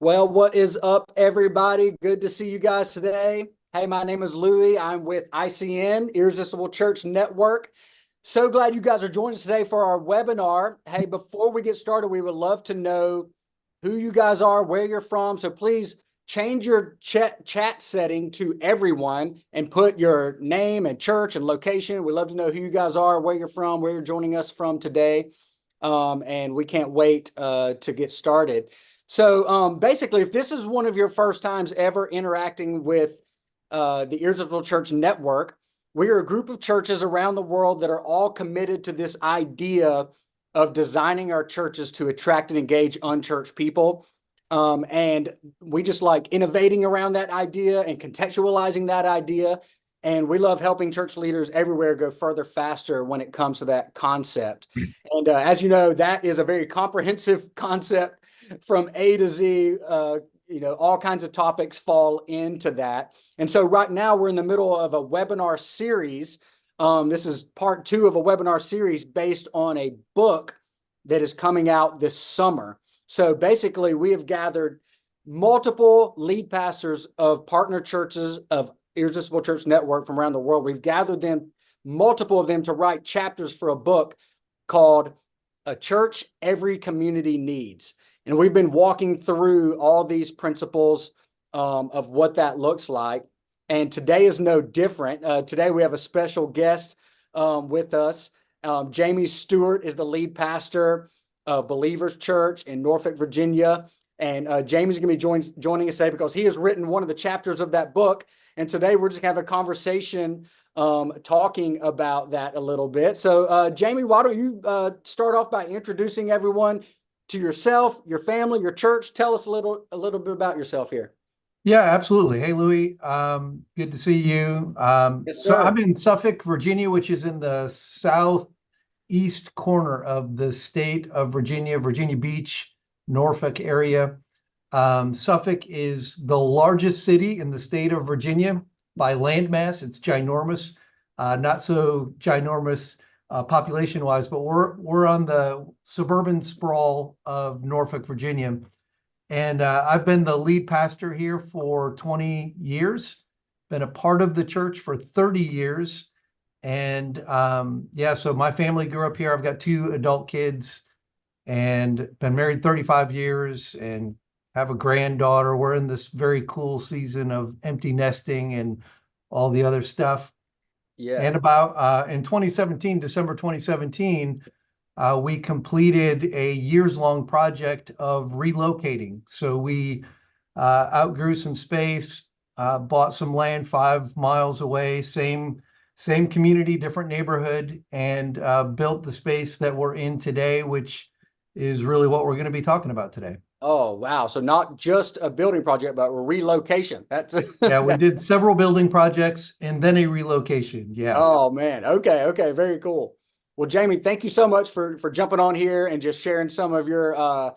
Well, what is up, everybody? Good to see you guys today. Hey, my name is Louie. I'm with ICN, Irresistible Church Network. So glad you guys are joining us today for our webinar. Hey, before we get started, we would love to know who you guys are, where you're from. So please change your chat setting to everyone and put your name and church and location. We'd love to know who you guys are, where you're from, where you're joining us from today. And we can't wait to get started. So basically, if this is one of your first times ever interacting with the Irresistible Church Network, we are a group of churches around the world that are all committed to this idea of designing our churches to attract and engage unchurched people. And we just like innovating around that idea and contextualizing that idea. And we love helping church leaders everywhere go further faster when it comes to that concept. And as you know, that is a very comprehensive concept from A to Z. All kinds of topics fall into that. And so right now we're in the middle of a webinar series. This is part 2 of a webinar series based on a book that is coming out this summer. So basically we have gathered multiple lead pastors of partner churches of Irresistible Church Network from around the world. We've gathered them, multiple of them, to write chapters for a book called A Church Every Community Needs. And we've been walking through all these principles of what that looks like. And today is no different. Today we have a special guest with us. Jamie Stewart is the lead pastor of Believers Church in Norfolk, Virginia. And Jamie's going to be joining us today because he has written one of the chapters of that book. And today we're just going to have a conversation talking about that a little bit. So Jamie, why don't you start off by introducing everyone to yourself, your family, your church. Tell us a little bit about yourself here. Yeah, absolutely. Hey, Louie. Good to see you. Yes, So sir. I'm in Suffolk, Virginia, which is in the southeast corner of the state of Virginia, Virginia Beach, Norfolk area. Suffolk is the largest city in the state of Virginia by landmass. It's ginormous, not so ginormous population-wise, but we're on the suburban sprawl of Norfolk, Virginia. And I've been the lead pastor here for 20 years, been a part of the church for 30 years. And yeah, so my family grew up here. I've got 2 adult kids and been married 35 years and have a granddaughter. We're in this very cool season of empty nesting and all the other stuff. Yeah. And about in 2017, December 2017, we completed a years-long project of relocating. So we outgrew some space, bought some land 5 miles away, same community, different neighborhood, and built the space that we're in today, which is really what we're going to be talking about today. Oh, wow. So not just a building project, but a relocation. That's Yeah, we did several building projects and then a relocation. Yeah. Oh man. Okay. Okay. Very cool. Well, Jamie, thank you so much for jumping on here and just sharing some of your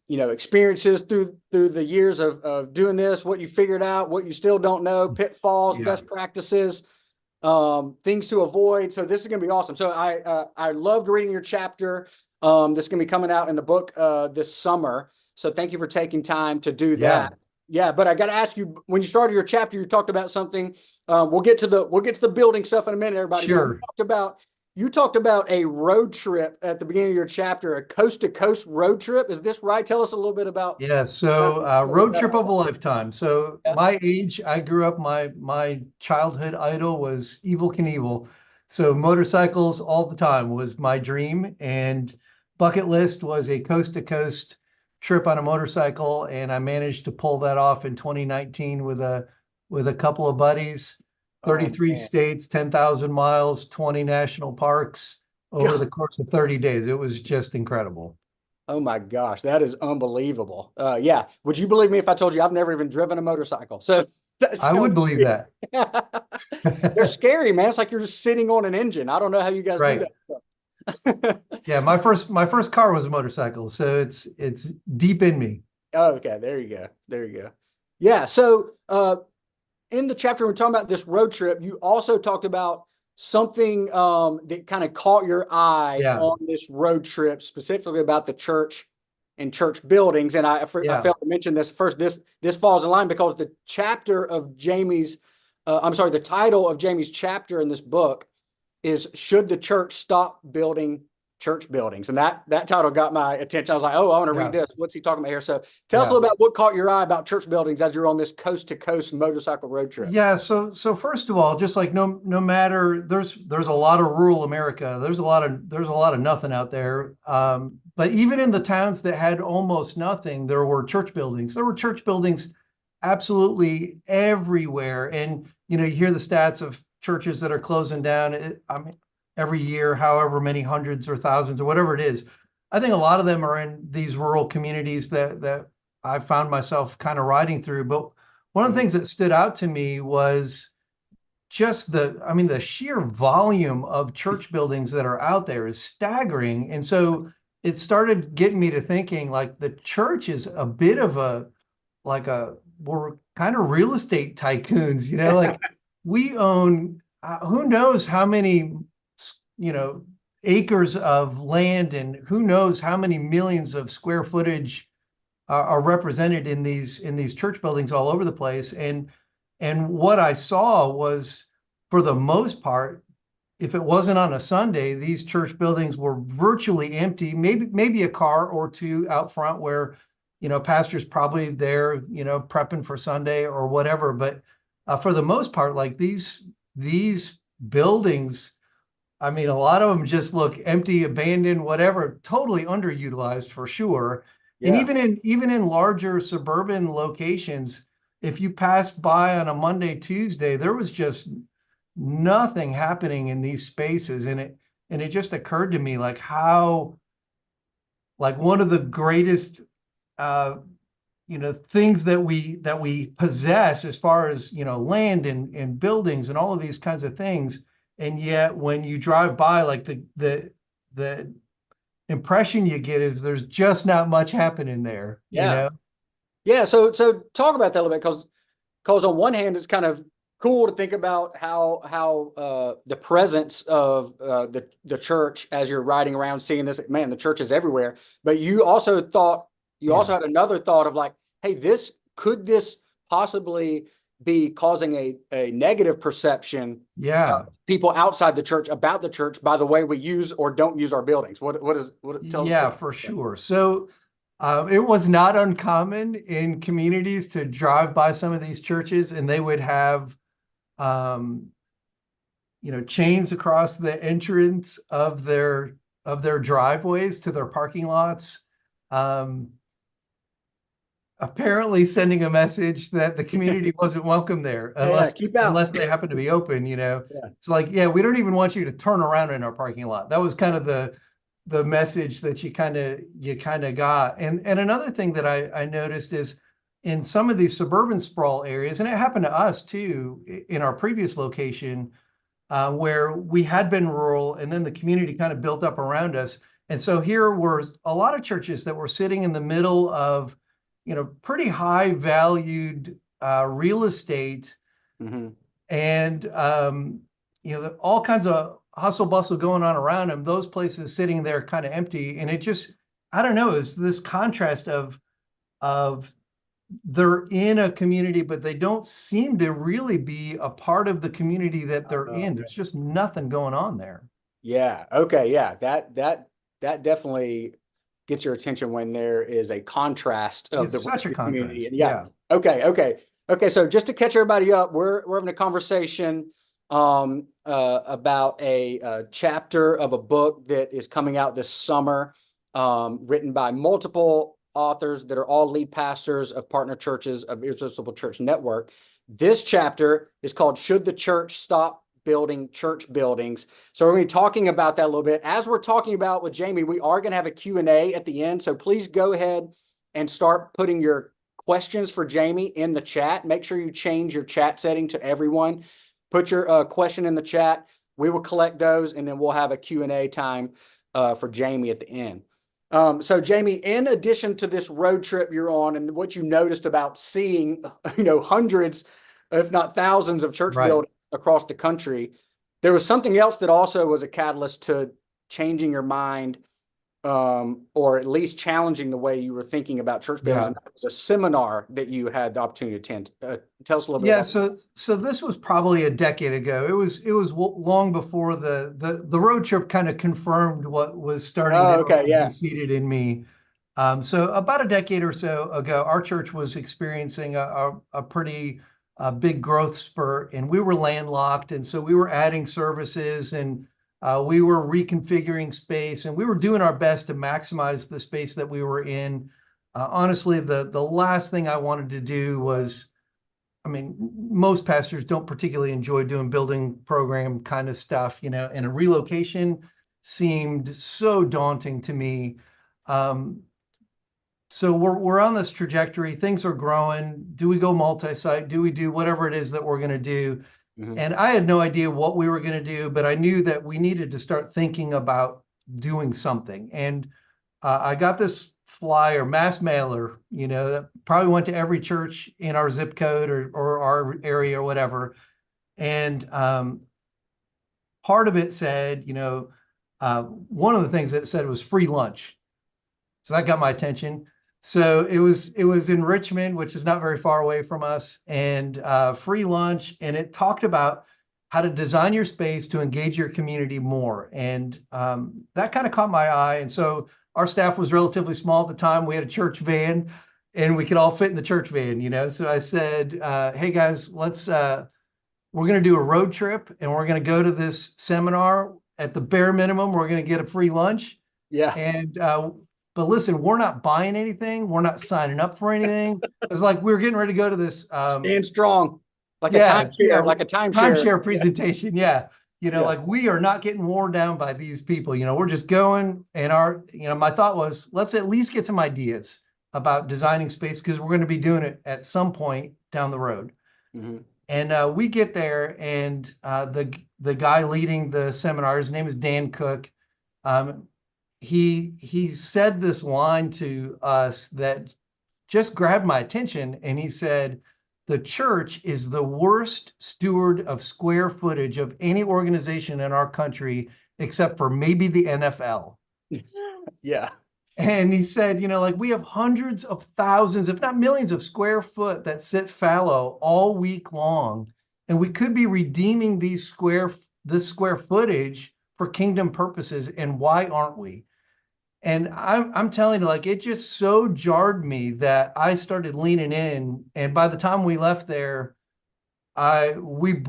experiences through the years of doing this, what you figured out, what you still don't know, pitfalls, Yeah. best practices, things to avoid. So this is going to be awesome. So I loved reading your chapter. This is going to be coming out in the book this summer. So thank you for taking time to do Yeah. that. Yeah, but I got to ask you, when you started your chapter, you talked about something. We'll get to the building stuff in a minute, everybody. But Sure. you talked about a road trip at the beginning of your chapter, a coast to coast road trip. Is this right? Tell us a little bit about Yeah, so road trip of a lifetime. So yeah. my age, I grew up, my childhood idol was Evel Knievel. So motorcycles all the time was my dream, and bucket list was a coast to coast trip on a motorcycle, and I managed to pull that off in 2019 with a couple of buddies, Oh 33 man. states, 10,000 miles, 20 national parks over the course of 30 days. It was just incredible. Oh my gosh, that is unbelievable. Yeah. Would you believe me if I told you I've never even driven a motorcycle? So that I would sounds believe great. that. They're scary, man. It's like you're just sitting on an engine. I don't know how you guys do Right. that stuff. Yeah, my first car was a motorcycle, so it's deep in me. Oh, okay, there you go. There you go. Yeah. So in the chapter we're talking about this road trip, you also talked about something that kind of caught your eye Yeah. on this road trip, specifically about the church and church buildings. And I Yeah. failed to mention this first. This falls in line because the chapter of Jamie's, the title of Jamie's chapter in this book is "Should the Church Stop Building Church Buildings?" And that title got my attention. I was like, oh, I want to read this. What's he talking about here? So tell us a little about what caught your eye about church buildings as you're on this coast to coast motorcycle road trip. Yeah. So first of all, just like no matter, there's a lot of rural America. There's a lot of nothing out there. But even in the towns that had almost nothing, there were church buildings. There were church buildings absolutely everywhere. And you hear the stats of churches that are closing down. Every year, however many hundreds or thousands or whatever it is. I think a lot of them are in these rural communities that I found myself kind of riding through. But one of the things that stood out to me was just the sheer volume of church buildings that are out there is staggering. And so it started getting me to thinking, like, the church is a bit of we're kind of real estate tycoons, like we own, who knows how many, acres of land, and who knows how many millions of square footage are represented in these church buildings all over the place. And what I saw was, for the most part, if it wasn't on a Sunday, these church buildings were virtually empty. Maybe a car or two out front where, pastor's probably there, prepping for Sunday or whatever. But for the most part, like these buildings, a lot of them just look empty, abandoned, whatever, totally underutilized for sure. Yeah. And even in larger suburban locations, if you passed by on a Monday, Tuesday, there was just nothing happening in these spaces. And it just occurred to me, like, how, like, one of the greatest things that we possess as far as land and buildings and all of these kinds of things. And yet when you drive by, like, the impression you get is there's just not much happening there. Yeah. So talk about that a little bit, because on one hand, it's kind of cool to think about how the presence of the church, as you're riding around seeing this, man, the church is everywhere. But you also also had another thought of, like, hey, could this possibly be causing a negative perception of people outside the church about the church by the way we use or don't use our buildings? What tell us? Yeah, for sure. So it was not uncommon in communities to drive by some of these churches, and they would have chains across the entrance of their driveways to their parking lots, apparently sending a message that the community wasn't welcome there unless they happen to be open. It's like, we don't even want you to turn around in our parking lot. That was kind of the message that you kind of got. And another thing that I noticed is, in some of these suburban sprawl areas, and it happened to us too in our previous location, where we had been rural and then the community kind of built up around us. And so here were a lot of churches that were sitting in the middle of pretty high valued real estate, and all kinds of hustle bustle going on around them. Those places sitting there kind of empty, and it just, I don't know, it's this contrast of they're in a community, but they don't seem to really be a part of the community that they're in. There's just nothing going on there. Yeah. Okay. Yeah. That definitely gets your attention when there is a contrast of the such a community. Contrast. Yeah. Okay. So just to catch everybody up, we're having a conversation about a chapter of a book that is coming out this summer, written by multiple authors that are all lead pastors of partner churches of Irresistible Church Network. This chapter is called "Should the Church Stop Building Church Buildings?" So we're going to be talking about that a little bit. As we're talking about with Jamie, we are going to have a Q&A at the end. So please go ahead and start putting your questions for Jamie in the chat. Make sure you change your chat setting to everyone. Put your question in the chat. We will collect those, and then we'll have a Q&A time for Jamie at the end. So Jamie, in addition to this road trip you're on and what you noticed about seeing, hundreds, if not thousands of church buildings across the country, there was something else that also was a catalyst to changing your mind or at least challenging the way you were thinking about church buildings. Yeah. And that was a seminar that you had the opportunity to attend. Tell us a little bit Yeah, about that. so this was probably a decade ago. It was long before the road trip kind of confirmed what was starting to Oh, okay, be yeah. seated in me. So about a decade or so ago, our church was experiencing a pretty big growth spurt, and we were landlocked, and so we were adding services, and we were reconfiguring space, and we were doing our best to maximize the space that we were in. Honestly, the last thing I wanted to do was, I mean, most pastors don't particularly enjoy doing building program kind of stuff, and a relocation seemed so daunting to me. Um, so we're on this trajectory. Things are growing. Do we go multi-site? Do we do whatever it is that we're going to do? Hmm. And I had no idea what we were going to do, but I knew that we needed to start thinking about doing something. And I got this flyer, mass mailer, that probably went to every church in our zip code or our area or whatever. And part of it said, one of the things that it said was free lunch. So that got my attention. So it was in Richmond, which is not very far away from us, and free lunch. And it talked about how to design your space to engage your community more. And that kind of caught my eye. And so our staff was relatively small at the time. We had a church van, and we could all fit in the church van. So I said, "Hey guys, we're going to do a road trip, and we're going to go to this seminar. At the bare minimum, we're going to get a free lunch." Yeah. And but listen, we're not buying anything. We're not signing up for anything. It was like we were getting ready to go to this. Stand strong, Yeah, yeah, like a timeshare. timeshare Yeah. presentation. Yeah, Yeah. like we are not getting worn down by these people. We're just going. And my thought was, let's at least get some ideas about designing space, because we're going to be doing it at some point down the road. Hmm. And we get there, and the guy leading the seminar, his name is Dan Cook. Um, he said this line to us that just grabbed my attention, and he said, "The church is the worst steward of square footage of any organization in our country, except for maybe the NFL." Yeah. And he said, like, we have hundreds of thousands, if not millions, of square foot that sit fallow all week long. And we could be redeeming this square footage for kingdom purposes. And why aren't we? And I'm telling you, like, it just so jarred me that I started leaning in. And by the time we left there, we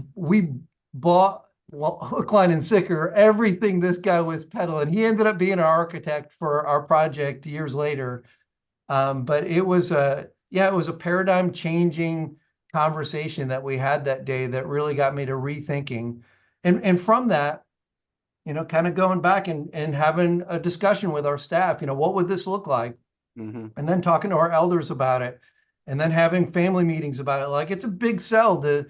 bought hook, line, and sinker everything this guy was peddling. He ended up being our architect for our project years later. But it was a paradigm changing conversation that we had that day that really got me to rethinking. And from that, kind of going back and having a discussion with our staff, what would this look like? Hmm. And then talking to our elders about it, and then having family meetings about it. Like, it's a big sell to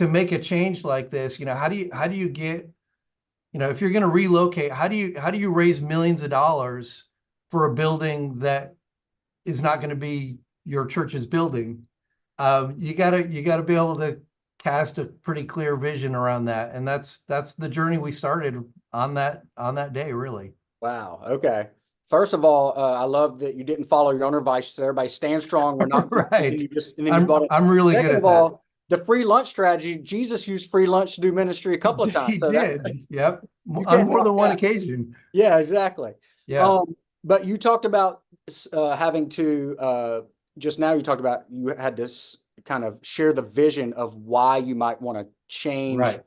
make a change like this. How do you get, if you're going to relocate, how do you raise millions of dollars for a building that is not going to be your church's building? You gotta be able to cast a pretty clear vision around that, and that's the journey we started on that day, really. Wow. Okay. First of all, I love that you didn't follow your own advice. So everybody stand strong. We're not, and Right. then you just bought it. I'm really good Second at of that. all, the free lunch strategy, Jesus used free lunch to do ministry a couple of times. He So that did. Yep. you On can't more than knock one that. occasion. Yeah, exactly. Yeah. But you talked about having to just now. You talked about you had to kind of share the vision of why you might want to change Right.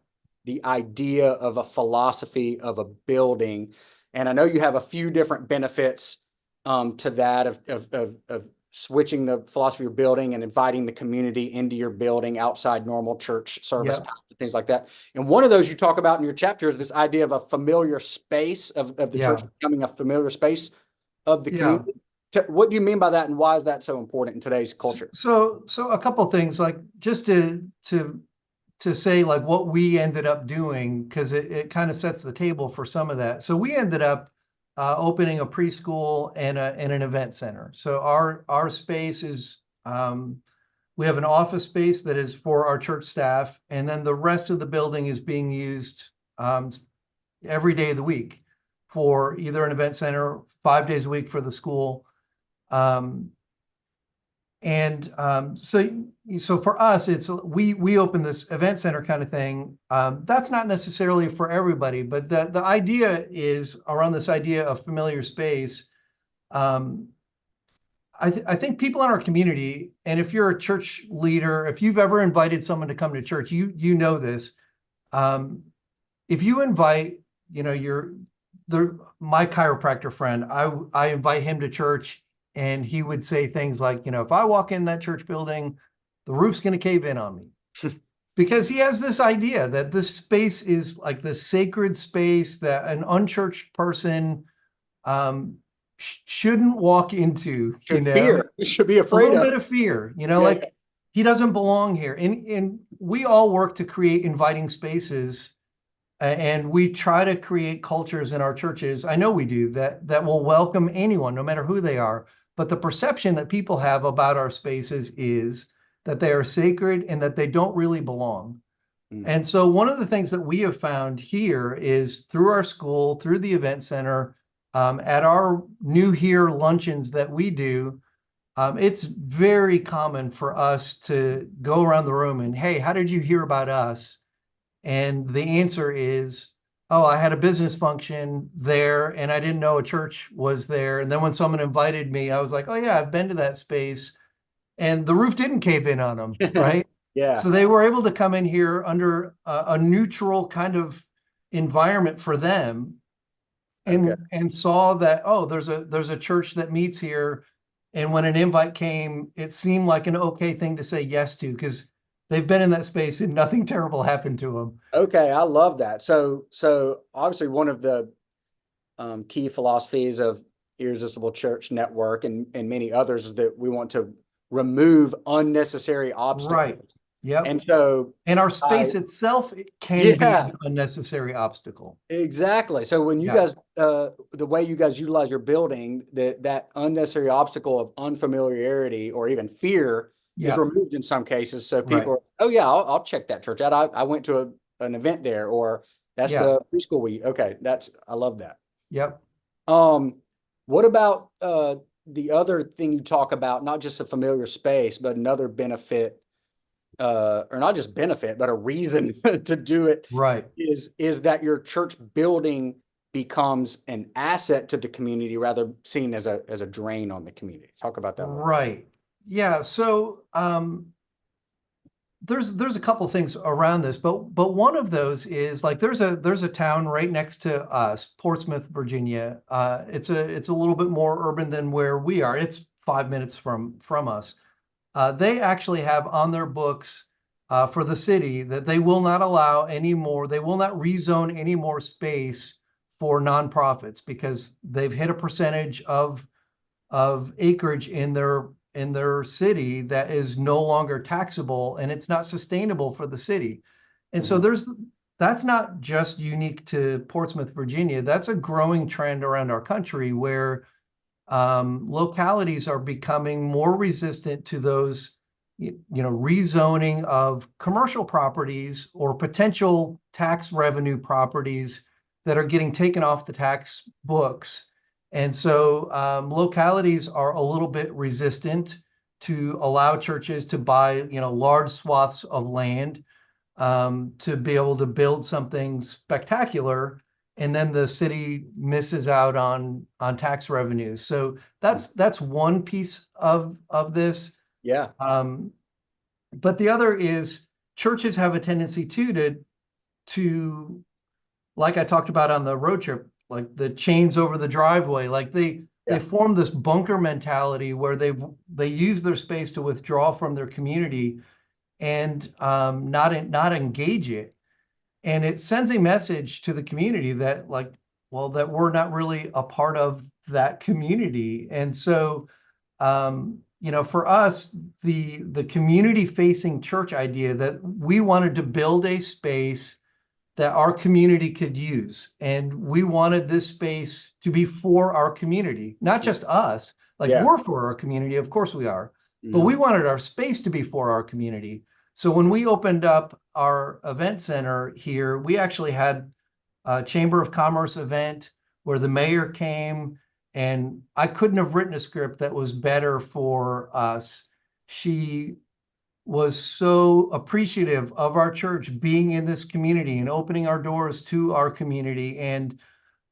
the idea of a philosophy of a building. And I know you have a few different benefits to that of switching the philosophy of building and inviting the community into your building outside normal church service Yep. times and things like that. And one of those you talk about in your chapter is this idea of a familiar space of the church Yeah. becoming a familiar space of the Yeah. community. What do you mean by that, and why is that so important in today's culture? So a couple of things, like, just to say, like, what we ended up doing, because it kind of sets the table for some of that. So we ended up opening a preschool and an event center. So our space is, we have an office space that is for our church staff, and then the rest of the building is being used every day of the week for either an event center, 5 days a week for the school. So for us, it's we open this event center kind of thing. That's not necessarily for everybody, but the idea is around this idea of familiar space. I think people in our community, and if you're a church leader, if you've ever invited someone to come to church, you know this. If you invite, my chiropractor friend, I invite him to church, and he would say things like, if I walk in that church building, the roof's going to cave in on me. Because he has this idea that this space is like this sacred space that an unchurched person shouldn't walk into, Fear. You should be a afraid little of. bit of fear, like he doesn't belong here. And we all work to create inviting spaces, and we try to create cultures in our churches. I know we do that will welcome anyone, no matter who they are. But the perception that people have about our spaces is that they are sacred and that they don't really belong. And so one of the things that we have found here is through our school, through the event center, at our New Here luncheons that we do, it's very common for us to go around the room and, hey, how did you hear about us? And the answer is, oh, I had a business function there and I didn't know a church was there. And then when someone invited me, I was like, oh yeah, I've been to that space. And the roof didn't cave in on them, right? Yeah. So they were able to come in here under a neutral kind of environment for them, and saw that, oh, there's a church that meets here. And when an invite came, it seemed like an okay thing to say yes to, because they've been in that space and nothing terrible happened to them. Okay, I love that. So obviously one of the key philosophies of Irresistible Church Network and many others is that we want to remove unnecessary obstacles. Right. Yep. And so our space itself can be an unnecessary obstacle. Exactly. So when you guys, the way you guys utilize your building, that unnecessary obstacle of unfamiliarity or even fear is removed in some cases. So people are, oh yeah, I'll check that church out. I went to an event there, or that's the preschool I love that. Yep. What about the other thing you talk about, not just a familiar space, but another benefit, or not just benefit, but a reason to do it, right, is that your church building becomes an asset to the community rather seen as a drain on the community. Talk about that. Right. Yeah. So there's a couple things around this, but one of those is like there's a town right next to us, Portsmouth, Virginia. It's a little bit more urban than where we are. It's 5 minutes from us. They actually have on their books for the city that they will not allow any more. They will not rezone any more space for nonprofits because they've hit a percentage of acreage in their city that is no longer taxable, and it's not sustainable for the city. And so that's not just unique to Portsmouth, Virginia. That's a growing trend around our country where localities are becoming more resistant to those, rezoning of commercial properties or potential tax revenue properties that are getting taken off the tax books. And so localities are a little bit resistant to allow churches to buy, large swaths of land to be able to build something spectacular, and then the city misses out on tax revenues. So that's one piece of this. Yeah. But the other is churches have a tendency to like I talked about on the road trip, like the chains over the driveway, like they form this bunker mentality where they use their space to withdraw from their community and not engage it. And it sends a message to the community that that we're not really a part of that community. And so, for us, the community facing church idea that we wanted to build a space that our community could use. And we wanted this space to be for our community, not just us. We're for our community, of course we are, but we wanted our space to be for our community. So when we opened up our event center here, we actually had a Chamber of Commerce event. where the mayor came, and I couldn't have written a script that was better for us. She was so appreciative of our church being in this community and opening our doors to our community. And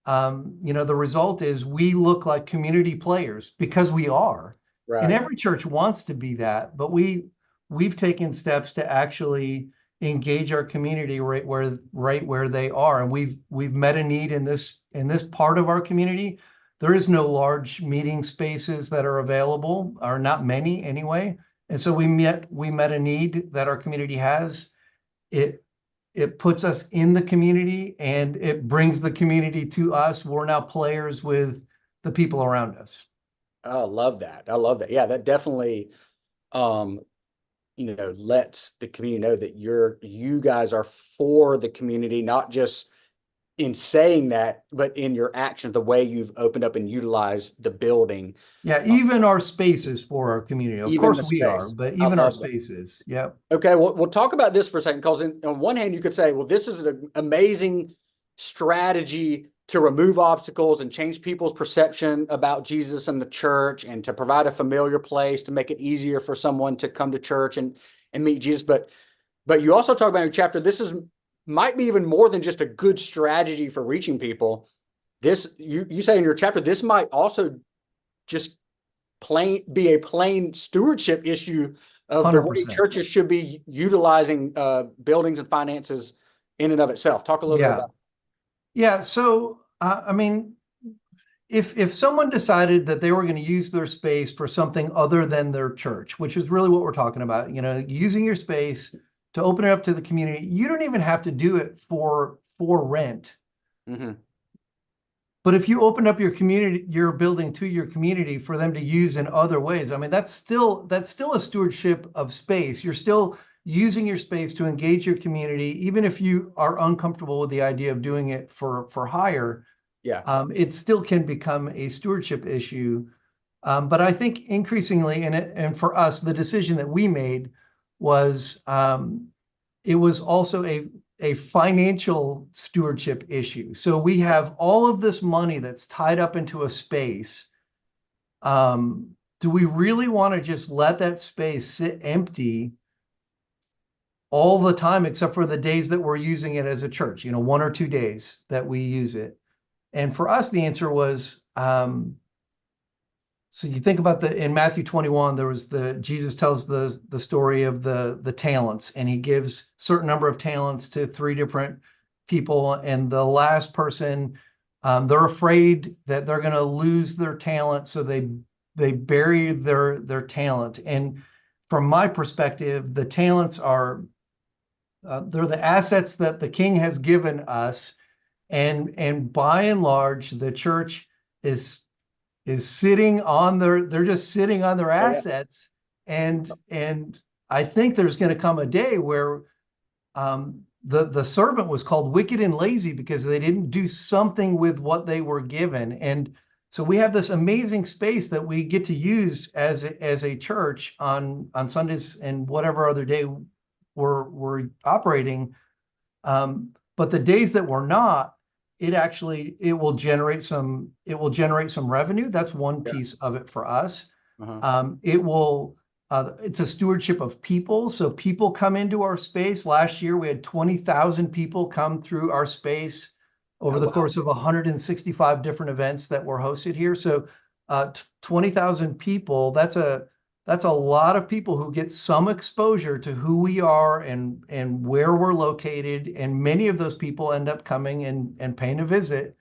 the result is we look like community players because we are. And Right. every church wants to be that, but we've taken steps to actually engage our community right where they are. And we've met a need in this part of our community. There is no large meeting spaces that are available, or not many anyway. And so we met a need that our community has. It puts us in the community, and it brings the community to us. We're now players with the people around us. I love that. I love that. Yeah, that definitely lets the community know that you guys are for the community, not just in saying that, but in your action, the way you've opened up and utilized the building. Yeah, even our spaces for our community. Of Even course the we are, space. but I even our love that. spaces. Yep. Okay, well, we'll talk about this for a second, because on one hand, you could say, well, this is an amazing strategy to remove obstacles and change people's perception about Jesus and the church, and to provide a familiar place to make it easier for someone to come to church and meet Jesus. But you also talk about in your chapter, might be even more than just a good strategy for reaching people. This, you say in your chapter, this might also just be a plain stewardship issue of the way 100%. churches should be utilizing buildings and finances in and of itself. Talk a little bit Yeah. about Yeah. So, I mean, if someone decided that they were going to use their space for something other than their church, which is really what we're talking about, using your space to open it up to the community, you don't even have to do it for rent. Mm-hmm. But if you open up your building to your community for them to use in other ways, I mean, that's still a stewardship of space. You're still using your space to engage your community, even if you are uncomfortable with the idea of doing it for hire. Yeah. It still can become a stewardship issue. But I think increasingly, and for us, the decision that we made was it was also a financial stewardship issue. So we have all of this money that's tied up into a space. Do we really want to just let that space sit empty all the time, except for the days that we're using it as a church, 1 or 2 days that we use it? And for us, the answer was, so you think about in Matthew 21, Jesus tells the story of the talents, and he gives a certain number of talents to 3 different people. And the last person, they're afraid that they're going to lose their talent. So they bury their talent. And from my perspective, the talents they're the assets that the king has given us. And by and large, the church is sitting on they're just sitting on their assets. And I think there's going to come a day where the servant was called wicked and lazy because they didn't do something with what they were given. And so we have this amazing space that we get to use as a church on Sundays and whatever other day we're operating. But the days that we're not, it will generate some revenue. That's one piece of it for us. It's a stewardship of people. So people come into our space. Last year, we had 20,000 people come through our space over the course of 165 different events that were hosted here. So 20,000 people, that's a lot of people who get some exposure to who we are and where we're located. And many of those people end up coming and paying a visit.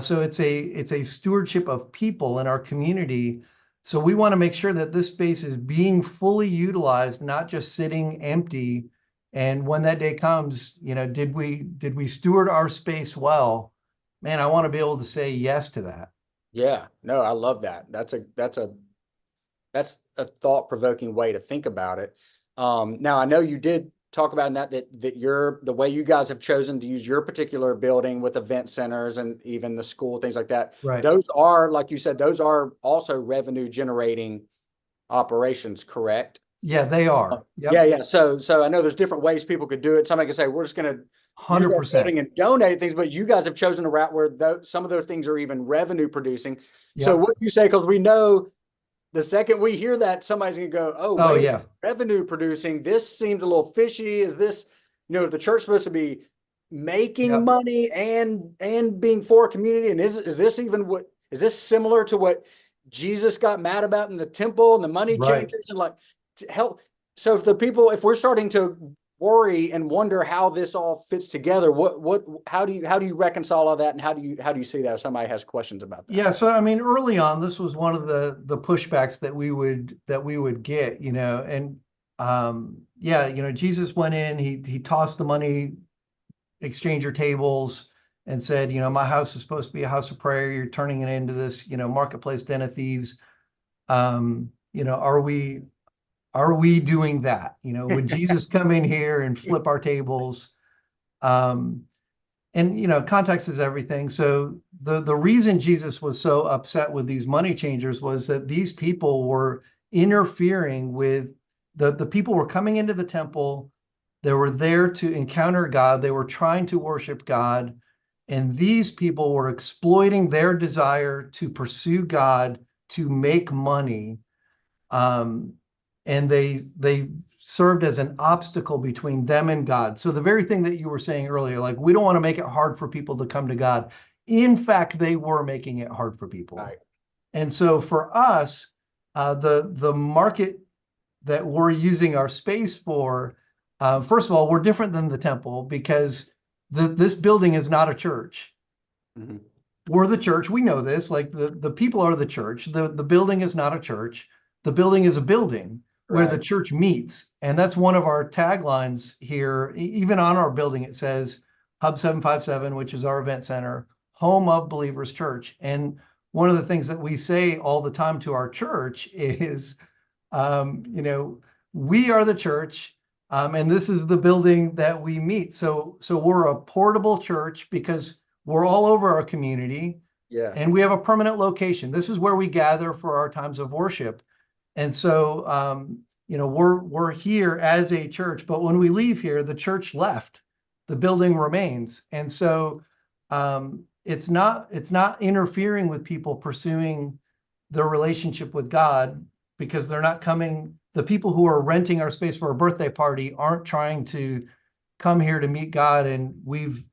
So it's a stewardship of people in our community. So we want to make sure that this space is being fully utilized, not just sitting empty. And when that day comes, did we steward our space well? Man, I want to be able to say yes to that. Yeah, no, I love that. That's a thought-provoking way to think about it. Now I know you did talk about that the way you guys have chosen to use your particular building with event centers and even the school, things like that. Right. Those are, like you said, those are also revenue generating operations, correct? Yeah, they are. Yep. Yeah. So I know there's different ways people could do it. Somebody could say, we're just going to use that 100%. building and donate things, but you guys have chosen a route where some of those things are even revenue producing. So Yep. what do you say? Because we know the second we hear that, somebody's gonna go, "Oh, Oh wait, yeah. revenue producing. This seems a little fishy. Is this, the church supposed to be making Yep. money and being for a community? And is this even what is this similar to what Jesus got mad about in the temple and the money Right. changers and like to help? So if we're starting to worry and wonder how this all fits together, how do you reconcile all that, and how do you see that if somebody has questions about that? Yeah, so I mean, early on, this was one of the pushbacks that we would get, and yeah, Jesus went in, he tossed the money exchanger tables and said, my house is supposed to be a house of prayer. You're turning it into this, marketplace den of thieves. Are we doing that? Would Jesus come in here and flip our tables? Um, and context is everything. So the reason Jesus was so upset with these money changers was that these people were interfering with the people were coming into the temple. They were there to encounter God. They were trying to worship God. And these people were exploiting their desire to pursue God, to make money. Um, and they served as an obstacle between them and God. So the very thing that you were saying earlier, like we don't want to make it hard for people to come to God. In fact, they were making it hard for people. Right. And so for us, the market that we're using our space for, first of all, we're different than the temple because this building is not a church. Mhm. We're the church. We know this. Like the people are the church. The building is not a church. The building is a building where the Right. church meets. And that's one of our taglines here. Even on our building, it says Hub 757, which is our event center, home of Believers Church. And one of the things that we say all the time to our church is, we are the church, and this is the building that we meet. So we're a portable church because we're all over our community, Yeah. and we have a permanent location. This is where we gather for our times of worship. And so, we're here as a church, but when we leave here, the church left, the building remains. And so, it's not interfering with people pursuing their relationship with God because they're not coming. The people who are renting our space for a birthday party aren't trying to come here to meet God, and we've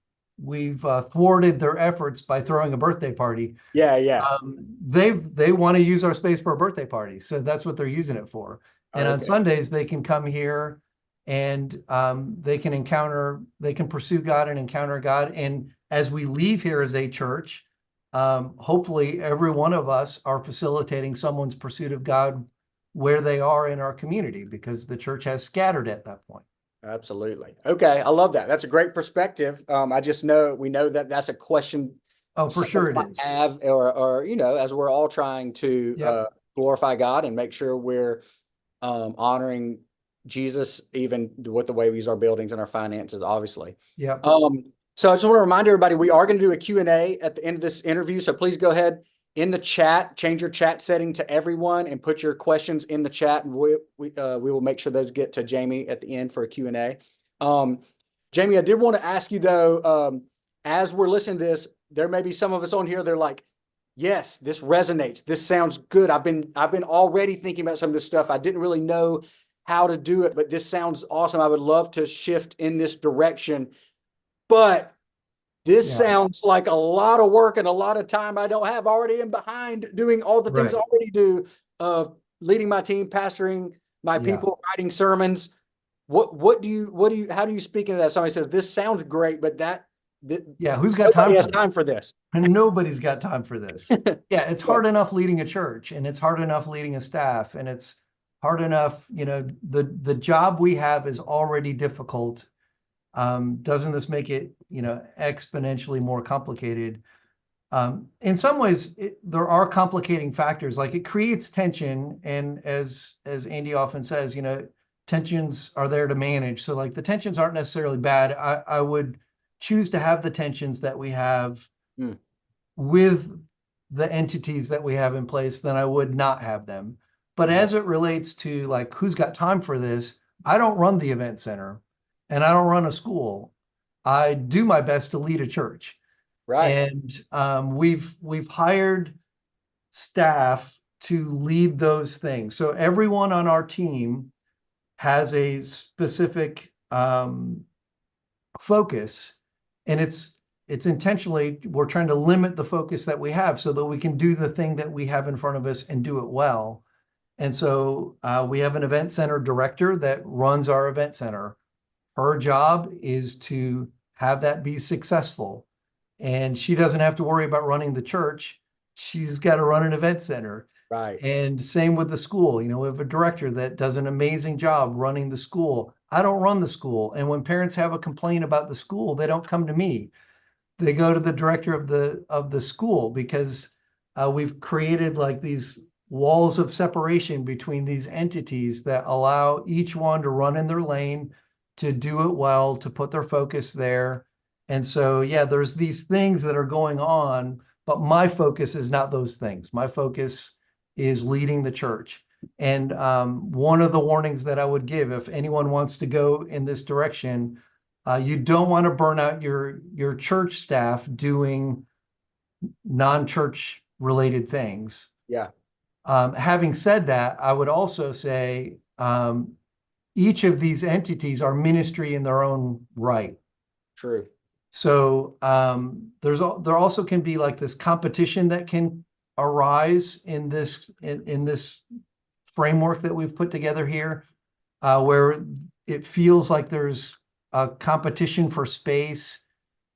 thwarted their efforts by throwing a birthday party. Yeah. Yeah. They want to use our space for a birthday party, so that's what they're using it for. And on Okay. Sundays they can come here and they can pursue God and encounter God. And as we leave here as a church, hopefully every one of us are facilitating someone's pursuit of God where they are in our community, because the church has scattered at that point. Absolutely. Okay. I love that. That's a great perspective. I just know we know that that's a question Oh, for some of us sure it might is. have, or as we're all trying to Yep. glorify God and make sure we're honoring Jesus, even with the way we use our buildings and our finances, obviously. Yep. So I just want to remind everybody, we are going to do a Q&A at the end of this interview. So please go ahead in the chat, change your chat setting to everyone and put your questions in the chat. And we will make sure those get to Jamie at the end for a Q&A. Jamie, I did want to ask you though, as we're listening to this, there may be some of us on here, they're like, yes, this resonates. This sounds good. I've been already thinking about some of this stuff. I didn't really know how to do it, but this sounds awesome. I would love to shift in this direction. But this Yeah. sounds like a lot of work and a lot of time I don't have. Already am behind doing all the things I Right. already do of leading my team, pastoring my Yeah. people, writing sermons. How do you speak into that? Somebody says, this sounds great, but Yeah. Who's got nobody time has for time this? for this. And nobody's got time for this. Yeah, it's Yeah. hard enough leading a church, and it's hard enough leading a staff, and it's hard enough, the job we have is already difficult. Doesn't this make it, exponentially more complicated? In some ways, there are complicating factors, like it creates tension, and as Andy often says, tensions are there to manage. So like the tensions aren't necessarily bad. I would choose to have the tensions that we have Mm. with the entities that we have in place than I would not have them. But as it relates to like who's got time for this, I don't run the event center and I don't run a school. I do my best to lead a church. Right. And we've hired staff to lead those things. So everyone on our team has a specific focus, and it's intentionally, we're trying to limit the focus that we have so that we can do the thing that we have in front of us and do it well. And so we have an event center director that runs our event center. Her job is to have that be successful. And she doesn't have to worry about running the church. She's got to run an event center. Right. And same with the school. You know, we have a director that does an amazing job running the school. I don't run the school. And when parents have a complaint about the school, they don't come to me. They go to the director of the school, because we've created like these walls of separation between these entities that allow each one to run in their lane, to do it well, to put their focus there. And so, yeah, there's these things that are going on, but my focus is not those things. My focus is leading the church. And one of the warnings that I would give, if anyone wants to go in this direction, you don't want to burn out your church staff doing non-church related things. Yeah. Having said that, I would also say each of these entities are ministry in their own right. True. So there also can be like this competition that can arise in this framework that we've put together here, where it feels like there's a competition for space.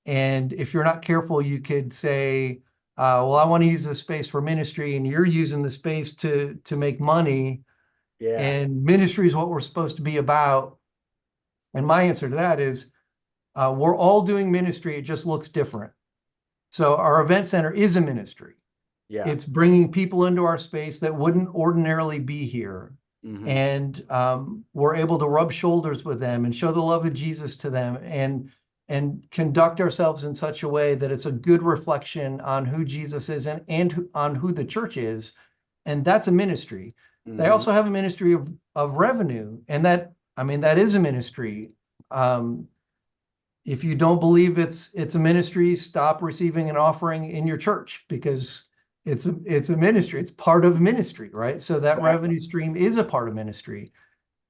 And if you're not careful, you could say, well, I want to use this space for ministry, and you're using the space to make money. Yeah. And ministry is what we're supposed to be about. And my answer to that is, we're all doing ministry. It just looks different. So our event center is a ministry. Yeah. It's bringing people into our space that wouldn't ordinarily be here. Mhm. And we're able to rub shoulders with them and show the love of Jesus to them, and conduct ourselves in such a way that it's a good reflection on who Jesus is and on who the church is. And that's a ministry. They Mhm. also have a ministry of revenue. And that is a ministry. If you don't believe it's a ministry, stop receiving an offering in your church, because it's a ministry. It's part of ministry, right? So that revenue stream is a part of ministry.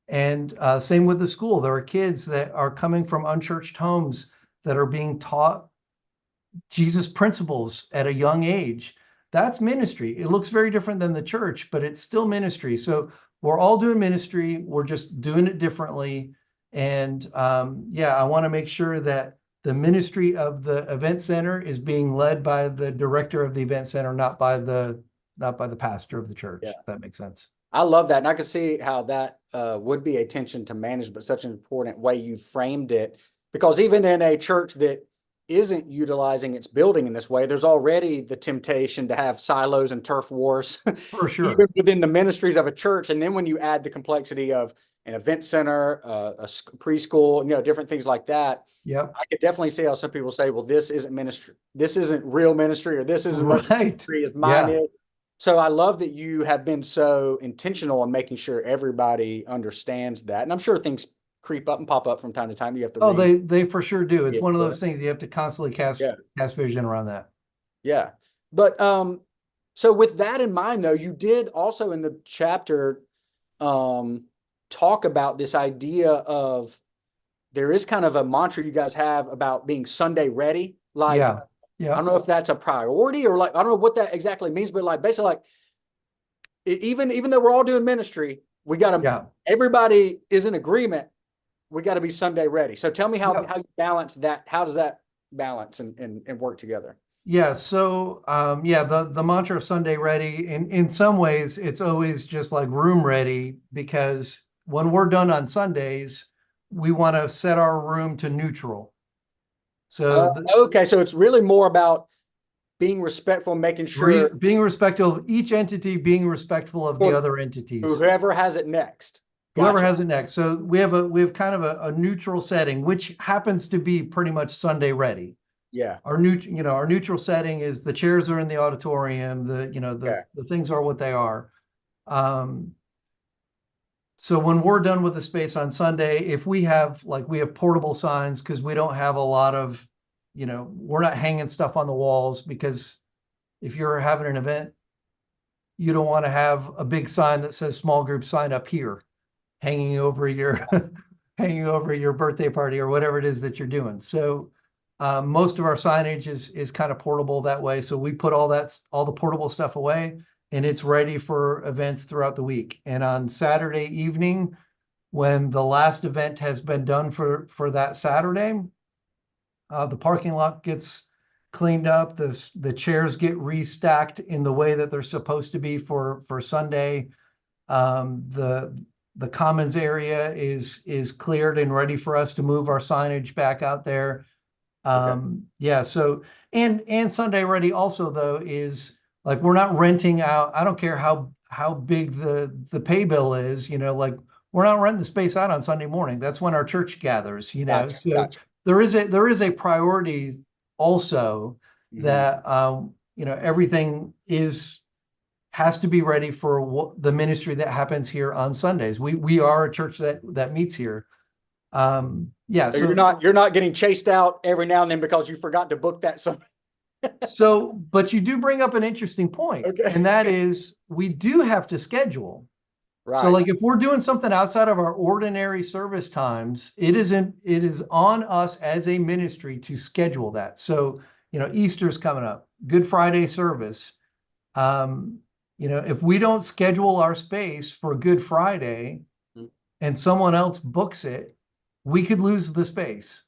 And same with the school. There are kids that are coming from unchurched homes that are being taught Jesus principles at a young age. That's ministry. It looks very different than the church, but it's still ministry. So we're all doing ministry. We're just doing it differently. And I want to make sure that the ministry of the event center is being led by the director of the event center, not by the pastor of the church. Yeah. If that makes sense. I love that. And I can see how that would be a tension to manage, but such an important way you framed it. Because even in a church that isn't utilizing its building in this way, there's already the temptation to have silos and turf wars, For sure. even within the ministries of a church. And then when you add the complexity of an event center, a preschool, different things like that, Yep. I could definitely see how some people say, well, this isn't ministry. This isn't real ministry, or this isn't much ministry as mine is. So I love that you have been so intentional in making sure everybody understands that. And I'm sure things creep up and pop up from time to time. You have to they for sure do. It's one of those things you have to constantly cast vision around that. Yeah. But so with that in mind, though, you did also in the chapter talk about this idea of there is kind of a mantra you guys have about being Sunday ready. Like, yeah. I don't know if that's a priority, or like, I don't know what that exactly means, but like basically like even though we're all doing ministry, we got to, everybody is in agreement. We got to be Sunday ready. So tell me how you balance that. How does that balance and work together? Yeah. So, the mantra of Sunday ready, in some ways, it's always just like room ready, because when we're done on Sundays, we want to set our room to neutral. So, okay. So it's really more about being respectful, making sure being respectful of each entity, being respectful of the other entities. Whoever has it next. Whoever has it next. So we have kind of a neutral setting, which happens to be pretty much Sunday ready. Yeah. Our neutral setting is the chairs are in the auditorium. The things are what they are. So when we're done with the space on Sunday, if we have portable signs, because we don't have a lot of, we're not hanging stuff on the walls, because if you're having an event, you don't want to have a big sign that says small group sign up here hanging over your hanging over your birthday party or whatever it is that you're doing. So most of our signage is kind of portable that way. So we put all the portable stuff away, and it's ready for events throughout the week. And on Saturday evening, when the last event has been done for that Saturday, the parking lot gets cleaned up. The chairs get restacked in the way that they're supposed to be for Sunday. The commons area is cleared and ready for us to move our signage back out there. Yeah. So and Sunday ready also, though, is like, we're not renting out. I don't care how big the pay bill is. Like, we're not renting the space out on Sunday morning. That's when our church gathers. Gotcha, So gotcha. there is a priority also, that everything has to be ready for the ministry that happens here on Sundays. We are a church that meets here. Yeah. So So you're not getting chased out every now and then because you forgot to book that. but you do bring up an interesting point, Okay. and that is, we do have to schedule. Right. So like, if we're doing something outside of our ordinary service times, it is on us as a ministry to schedule that. So, Easter's coming up, Good Friday service. If we don't schedule our space for Good Friday and someone else books it, we could lose the space.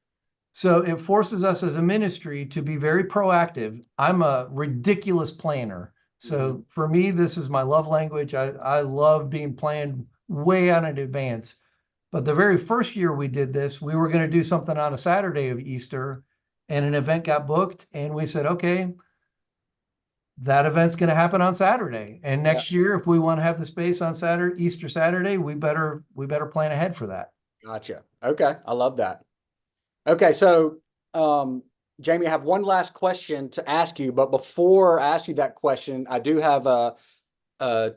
So it forces us as a ministry to be very proactive. I'm a ridiculous planner. So for me, this is my love language. I love being planned way out in advance. But the very first year we did this, we were going to do something on a Saturday of Easter, and an event got booked, and we said, okay, that event's going to happen on Saturday. And next year, if we want to have the space on Saturday, Easter Saturday, we better plan ahead for that. Gotcha. Okay. I love that. Okay. So, Jamie, I have one last question to ask you, but before I ask you that question, I do have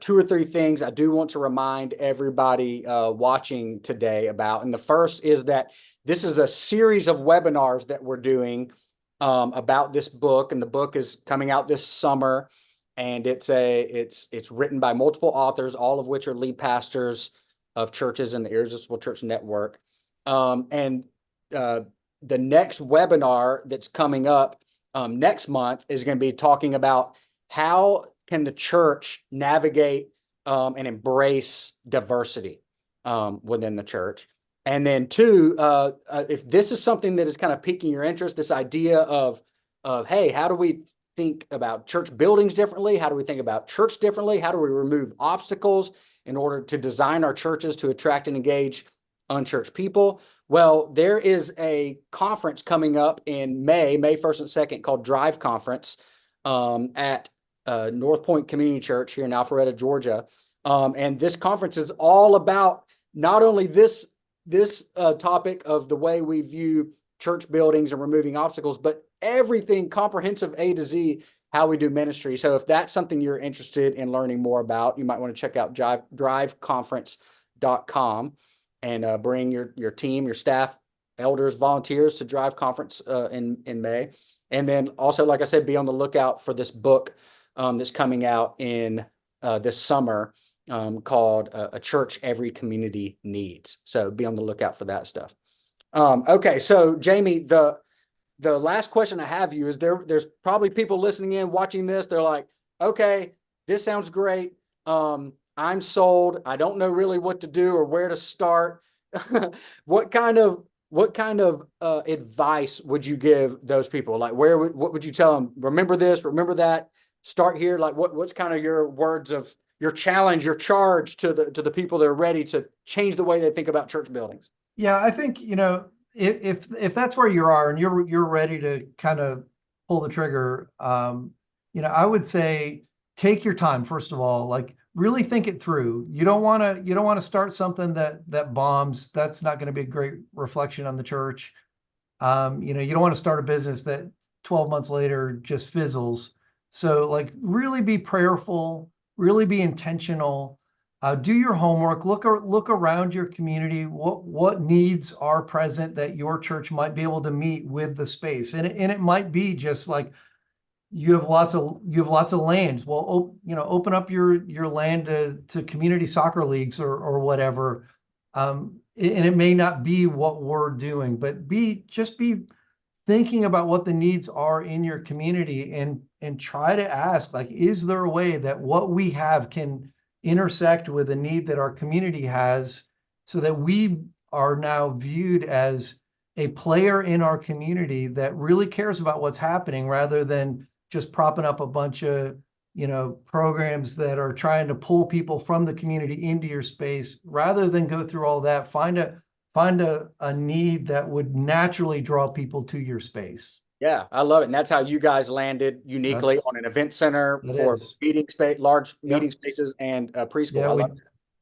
two or three things I do want to remind everybody watching today about. And the first is that this is a series of webinars that we're doing about this book, and the book is coming out this summer, and it's written by multiple authors, all of which are lead pastors of churches in the Irresistible Church Network. The next webinar that's coming up next month is going to be talking about how can the church navigate and embrace diversity within the church. And then two, if this is something that is kind of piquing your interest, this idea of hey, how do we think about church buildings differently? How do we think about church differently? How do we remove obstacles in order to design our churches to attract and engage unchurched people? Well, there is a conference coming up in May 1st and 2nd, called Drive Conference at North Point Community Church here in Alpharetta, Georgia. And this conference is all about not only this topic of the way we view church buildings and removing obstacles, but everything comprehensive, A to Z, how we do ministry. So if that's something you're interested in learning more about, you might want to check out driveconference.com and bring your team, your staff, elders, volunteers to Drive Conference in May. And then also, like I said, be on the lookout for this book that's coming out in this summer called A Church Every Community Needs. So be on the lookout for that stuff. Okay, so Jamie, the last question I have you is there's probably people listening in, watching this. They're like, okay, this sounds great. I'm sold. I don't know really what to do or where to start. What kind of advice would you give those people? Like, what would you tell them? Remember this, remember that, start here. Like, what's kind of your words of your challenge, your charge to the people that are ready to change the way they think about church buildings? Yeah, I think, if that's where you are and you're ready to kind of pull the trigger, I would say take your time, first of all. Like, really think it through. You don't want to start something that bombs. That's not going to be a great reflection on the church. You don't want to start a business that 12 months later just fizzles. So, like, really be prayerful, really be intentional. Do your homework, look around your community, what needs are present that your church might be able to meet with the space. And it might be just like you have lots of lands. Well, open up your land to community soccer leagues or whatever. And it may not be what we're doing, but just be thinking about what the needs are in your community and try to ask, like, is there a way that what we have can intersect with a need that our community has, so that we are now viewed as a player in our community that really cares about what's happening, rather than just propping up a bunch of programs that are trying to pull people from the community into your space. Rather than go through all that, find a need that would naturally draw people to your space. Yeah, I love it. And that's how you guys landed uniquely That's on an event center It for is. meeting space, large meeting Yep. spaces and preschool. Yeah, I love it.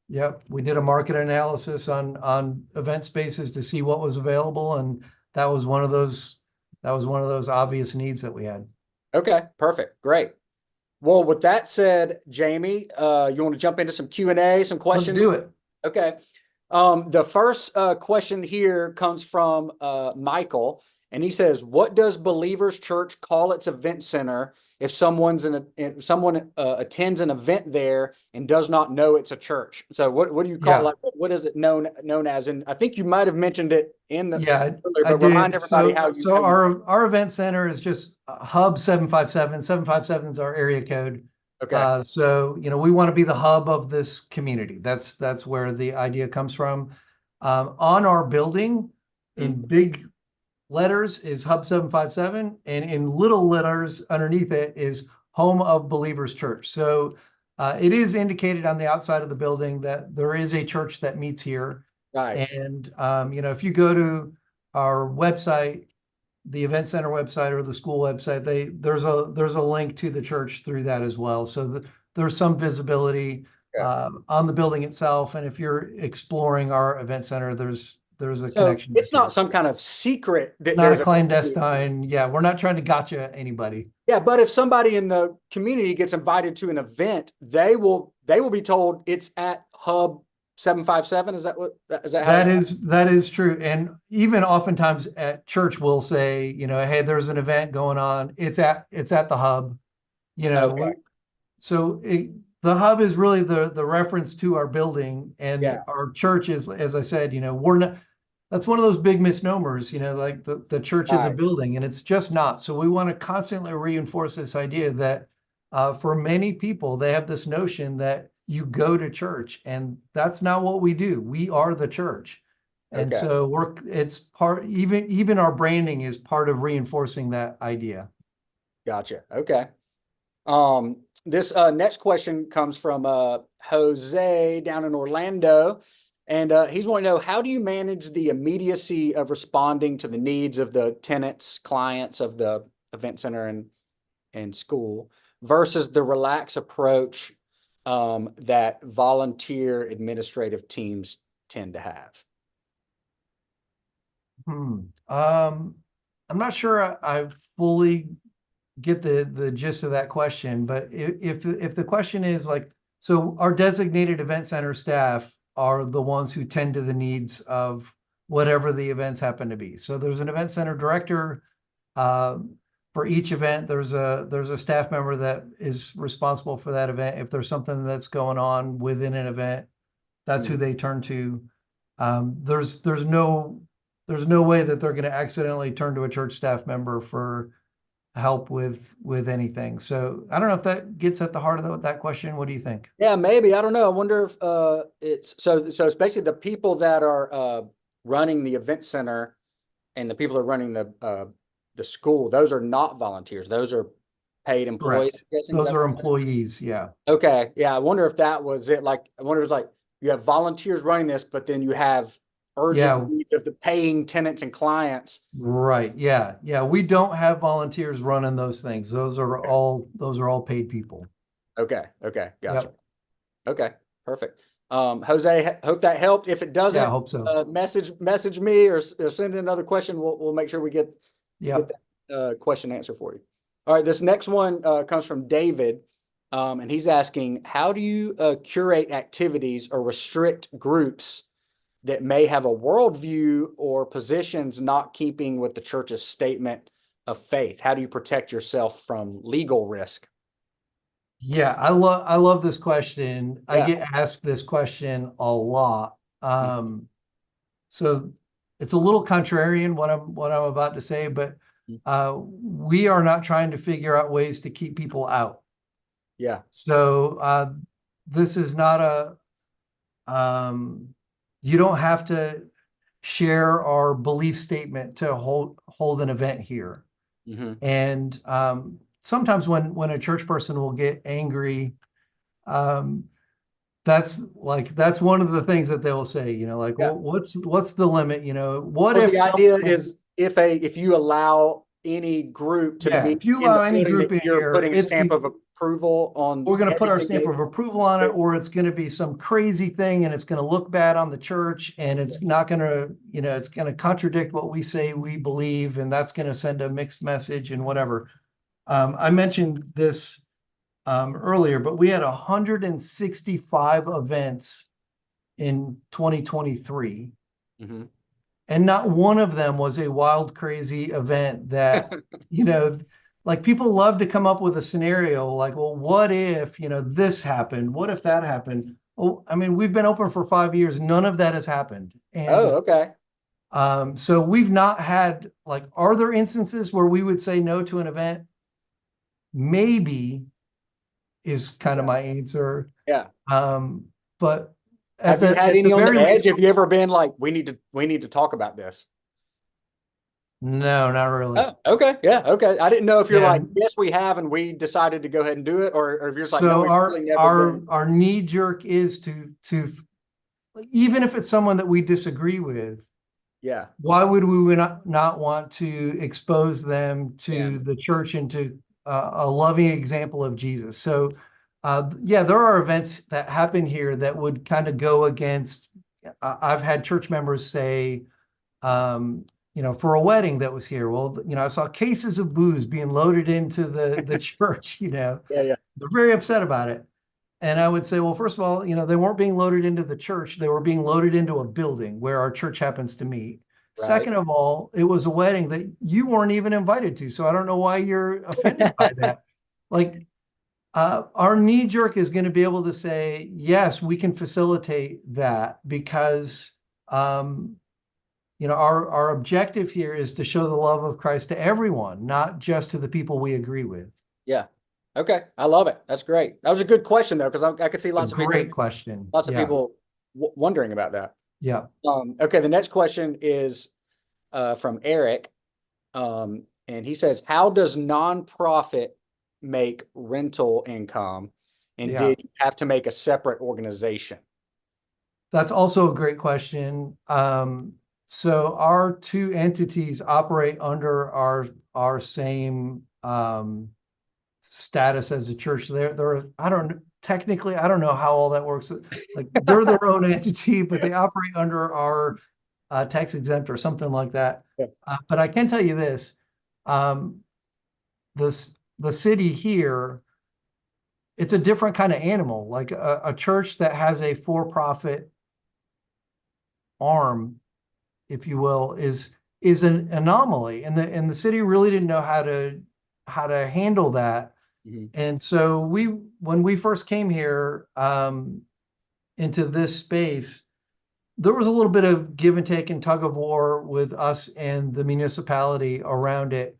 yep. We did a market analysis on event spaces to see what was available, and that was one of those obvious needs that we had. Okay, perfect. Great. Well, with that said, Jamie, you want to jump into some Q&A, some Let's questions? do it. Okay. The first question here comes from Michael, and he says, "What does Believers Church call its event center if someone attends an event there and does not know it's a church?" So, what do you call Yeah. it? What is it known as? And I think you might have mentioned it in the Yeah, earlier, I but remind did. everybody how So you. our event center is just Hub 757. 757 is our area code. Okay. So we want to be the hub of this community. That's where the idea comes from. On our building, in big letters, is Hub 757, and in little letters underneath it is Home of Believers Church. So it is indicated on the outside of the building that there is a church that meets here. Right. And if you go to our website, the event center website or the school website, there's a link to the church through that as well. So there's some visibility on the building itself. And if you're exploring our event center, there's a connection. It's not some kind of secret that Not a there's a clandestine. Yeah, we're not trying to gotcha anybody. Yeah, but if somebody in the community gets invited to an event, they will be told it's at Hub 757. Is that how? That is true. And even oftentimes at church, we'll say, hey, there's an event going on. It's at the hub. Okay. So the hub is really the reference to our building, and Yeah. our church is, as I said, we're not. That's one of those big misnomers, like the church is a Right. building, and it's just not. So we want to constantly reinforce this idea that for many people, they have this notion that you go to church, and that's not what we do. We are the church. And Okay. so it's part, even our branding is part of reinforcing that idea. Gotcha. Okay. This next question comes from Jose down in Orlando, and he's wanting to know, how do you manage the immediacy of responding to the needs of the tenants, clients of the event center and school versus the relaxed approach that volunteer administrative teams tend to have? I'm not sure I fully get the gist of that question, but if the question is like, so our designated event center staff are the ones who tend to the needs of whatever the events happen to be. So there's an event center director. For each event, there's a staff member that is responsible for that event. If there's something that's going on within an event, that's who they turn to. There's no way that they're going to accidentally turn to a church staff member for help with anything. So I don't know if that gets at the heart of that question. What do you think? Yeah, maybe. I don't know. I wonder if it's so it's basically the people that are running the event center and the people that are running the school, those are not volunteers. Those are paid employees. Correct. Those are employees. Yeah. Okay. Yeah. I wonder if that was it. Like, I wonder if it was like you have volunteers running this, but then you have urgent needs of the paying tenants and clients. Right. Yeah. Yeah. We don't have volunteers running those things. Those are all paid people. Okay. Okay. Gotcha. Yep. Okay. Perfect. Jose, hope that helped. If it doesn't, I hope so. Message me or send in another question. We'll make sure we get that question answer for you. All right. This next one comes from David. And he's asking, how do you curate activities or restrict groups that may have a worldview or positions not keeping with the church's statement of faith? How do you protect yourself from legal risk? Yeah, I love this question. I Yeah. get asked this question a lot. So it's a little contrarian what I'm about to say, but we are not trying to figure out ways to keep people out. Yeah. So this is not you don't have to share our belief statement to hold an event here. Hmm. And sometimes when a church person will get angry, um, that's one of the things that they'll say, like, Yeah. well, what's the limit? What Well, if the idea someone, is if you allow any group to yeah, meet if you in allow the any building, group that in you're here, putting a stamp of approval on we're going to put our everything stamp of approval on it, or it's going to be some crazy thing and it's going to look bad on the church and it's not going to, it's going to contradict what we say we believe, and that's going to send a mixed message and whatever. I mentioned this earlier, but we had 165 events in 2023. Hmm. And not one of them was a wild, crazy event that, you know, like people love to come up with a scenario like, well, what if, this happened? What if that happened? Well, I mean, we've been open for 5 years. None of that has happened. Oh, And okay. so we've not had, like, are there instances where we would say no to an event? Maybe is kind of Yeah. my answer. Yeah. Um, but at Have you the had at the any on the very edge? least, Have you ever been like, we need to talk about this? no, not really. Oh, okay. Yeah. Okay. I didn't know if you're Yeah. like, yes, we have, and we decided to go ahead and do it, or if you're just like, no, So we've our really never our been. our knee jerk is to even if it's someone that we disagree with, Yeah. why would we not want to expose them Yeah. to the church and to a loving example of Jesus? So, yeah, there are events that happen here that would kind of go against. I've had church members say, for a wedding that was here, well, I saw cases of booze being loaded into the church. Yeah. Yeah. They're very upset about it. And I would say, well, first of all, they weren't being loaded into the church. They were being loaded into a building where our church happens to meet. Right. Second of all, it was a wedding that you weren't even invited to. So I don't know why you're offended by that. Like, our knee jerk is going to be able to say, yes, we can facilitate that because, our objective here is to show the love of Christ to everyone, not just to the people we agree with. Yeah. Okay. I love it. That's great. That was a good question though, because I could see A lots of people, great question. lots of Yeah. people wondering about that. Yeah. Okay. The next question is from Eric. And he says, how does nonprofit make rental income? And Yeah. did you have to make a separate organization? That's also a great question. So our two entities operate under our same status as a church. I don't know how all that works. Like they're their own entity, but they operate under our tax exempt or something like that. Yeah. But I can tell you this: um, the city here, it's a different kind of animal. Like a church that has a for-profit arm, if you will, is an anomaly, and the city really didn't know how to handle that. Mhm. And so when we first came here into this space, there was a little bit of give and take and tug of war with us and the municipality around it.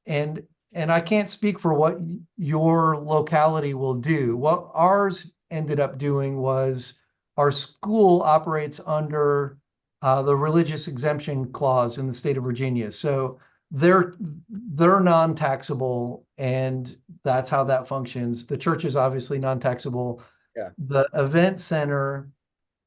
And I can't speak for what your locality will do. What ours ended up doing was our school operates under the religious exemption clause in the state of Virginia. So they're non-taxable, and that's how that functions. The church is obviously non-taxable. Yeah. The event center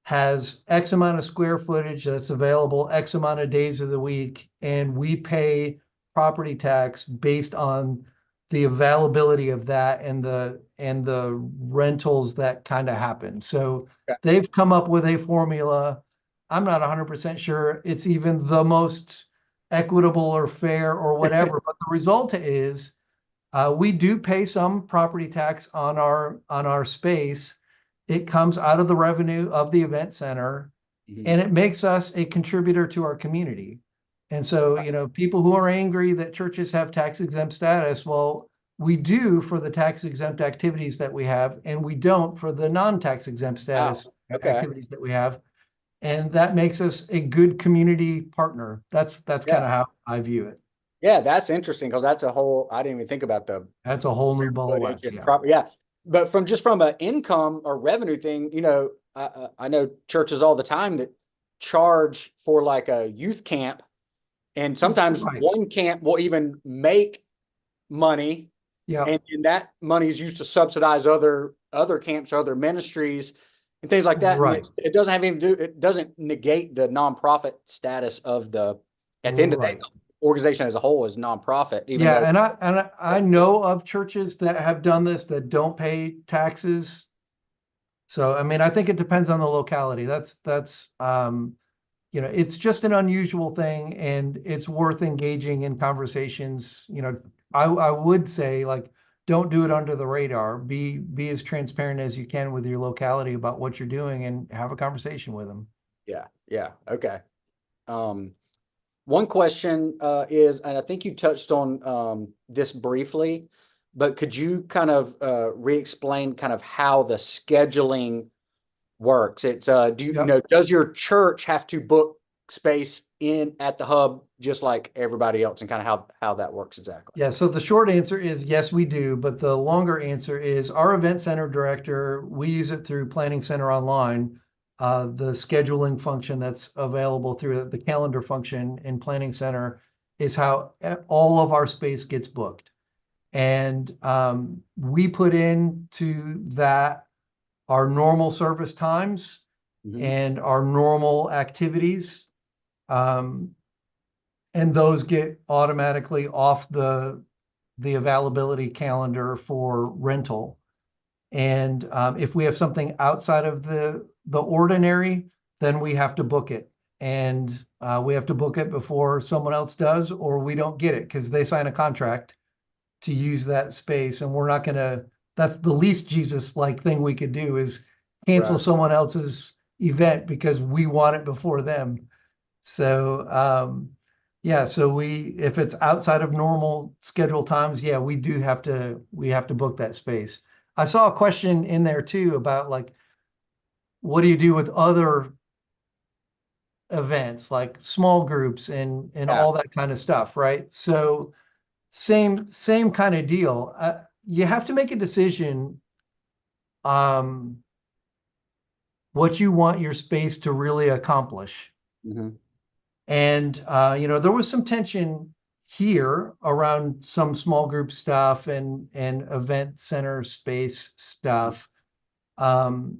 has X amount of square footage that's available X amount of days of the week, and we pay property tax based on the availability of that and the rentals that kind of happen. So Yeah. they've come up with a formula. I'm not 100% sure it's even the most equitable or fair or whatever, but the result is We do pay some property tax on our space. It comes out of the revenue of the event center, Mhm. and it makes us a contributor to our community. And so, people who are angry that churches have tax exempt status, well, we do for the tax exempt activities that we have, and we don't for the non-tax exempt Wow. status Okay. activities that we have. And that makes us a good community partner. That's kind Yeah. of how I view it. Yeah, that's interesting because that's a whole, I didn't even think about the That's a whole new ball of footage wax. and Yeah. proper. Yeah. But from an income or revenue thing, I know churches all the time that charge for like a youth camp, and sometimes Right. one camp will even make money, Yeah. and that money is used to subsidize other camps or other ministries and things like that. And Right. it doesn't have anything to do, it doesn't negate the nonprofit status of the, at the end of the day, Right. the organization as a whole is nonprofit, even Yeah, though, and I know of churches that have done this that don't pay taxes. So I mean, I think it depends on the locality. It's just an unusual thing, and it's worth engaging in conversations. I would say, like, don't do it under the radar. Be as transparent as you can with your locality about what you're doing and have a conversation with them. yeah, yeah, okay. Um, One question is, and I think you touched on this briefly, but could you kind of re-explain kind of how the scheduling works? It's Yep. does your church have to book space in at the hub just like everybody else, and kind of how that works exactly? Yeah, so the short answer is yes, we do. But the longer answer is our event center director, we use it through Planning Center Online. The scheduling function that's available through the calendar function in Planning Center is how all of our space gets booked. And we put into that our normal service times Hmm. and our normal activities. Um, and those get automatically off the availability calendar for rental. And if we have something outside of the ordinary, then we have to book it. And we have to book it before someone else does, or we don't get it because they sign a contract to use that space. And we're not going to, that's the least Jesus-like thing we could do is cancel Right. someone else's event because we want it before them. So yeah, so if it's outside of normal schedule times, yeah, we have to book that space. I saw a question in there too about, like, what do you do with other events like small groups and Yeah. all that kind of stuff, right? So same kind of deal. You have to make a decision um what you want your space to really accomplish. Hmm. And there was some tension here around some small group stuff and event center space stuff. Um,